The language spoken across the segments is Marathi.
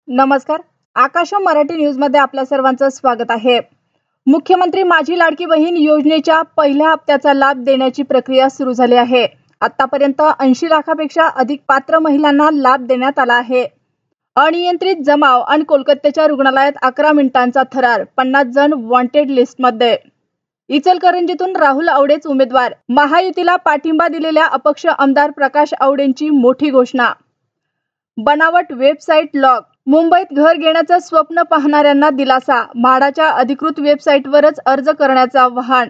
नमस्कार. आकाशम मराठी न्यूज मध्ये आपल्या सर्वांचं स्वागत आहे. मुख्यमंत्री माझी लाडकी बहीण योजनेच्या पहिल्या हप्त्याचा लाभ देण्याची प्रक्रिया सुरू झाली आहे. आतापर्यंत 80 लाखापेक्षा अधिक पात्र महिलांना लाभ देण्यात आला आहे. अनियंत्रित जमाव आणि कोलकात्याच्या रुग्णालयात 11 मिनिटांचा थरार, 50 जण वॉन्टेड लिस्टमध्ये. इचलकरंजीतून राहुल आवडेच उमेदवार. महायुतीला पाठिंबा दिलेल्या अपक्ष आमदार प्रकाश आवडेंची मोठी घोषणा. बनावट वेबसाईट लॉक. मुंबईत घर घेण्याचं स्वप्न पाहणाऱ्यांना दिलासा. म्हाडाच्या अधिकृत वेबसाईटवरच अर्ज करण्याचं आवाहन.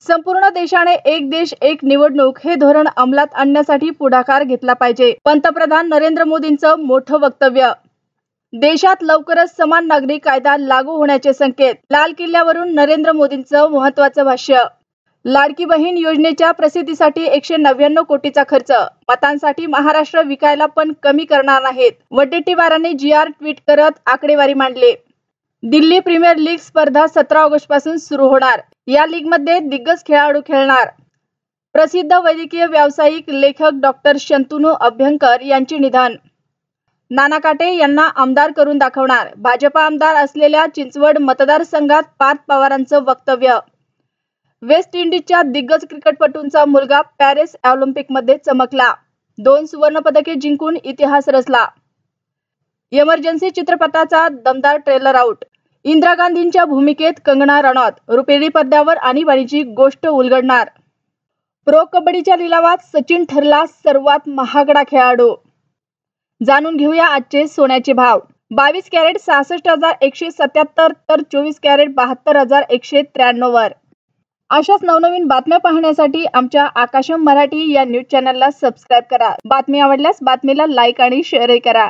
संपूर्ण देशाने एक देश एक निवडणूक हे धोरण अंमलात आणण्यासाठी पुढाकार घेतला पाहिजे. पंतप्रधान नरेंद्र मोदींचं मोठं वक्तव्य. देशात लवकरच समान नागरी कायदा लागू होण्याचे संकेत. लाल किल्ल्यावरून नरेंद्र मोदींचं महत्त्वाचं भाष्य. लाडकी बहीण योजनेच्या प्रसिद्धीसाठी 199 कोटीचा खर्च. मतांसाठी महाराष्ट्र विकायला पण कमी करणार नाहीत. वडेट्टीवारांनी GR ट्विट करत आकडेवारी मांडली. दिल्ली प्रीमियर लीग स्पर्धा 17 ऑगस्ट पासून सुरू होणार. या लीगमध्ये दिग्गज खेळाडू खेळणार. प्रसिद्ध वैद्यकीय व्यावसायिक लेखक डॉक्टर शंतनू अभ्यंकर यांचे निधन. नाना काटे यांना आमदार करून दाखवणार. भाजपा आमदार असलेल्या चिंचवड मतदारसंघात पार्थ पवारांचं वक्तव्य. वेस्ट इंडिजच्या दिग्गज क्रिकेटपटूंचा मुलगा पॅरिस ऑलिम्पिकमध्ये चमकला. 2 सुवर्णपदके जिंकून इतिहास रचला. इमर्जन्सी चित्रपटाचा दमदार ट्रेलर आउट. इंदिरा गांधींच्या भूमिकेत कंगना रनौत. रुपेरी पडद्यावर आणीबाणीची गोष्ट उलगडणार. प्रो कबड्डीच्या लिलावात सचिन ठरला सर्वात महागडा खेळाडू. जाणून घेऊया आजचे सोन्याचे भाव. 22 कॅरेट 66,177 तर 24 कॅरेट 72,193 वर. अशाच नवनवीन बातम्या पाहण्यासाठी आमच्या आकाशम मराठी या न्यूज चॅनलला सबस्क्राईब करा. बातमी आवडल्यास बातमीला लाईक आणि शेअरही करा.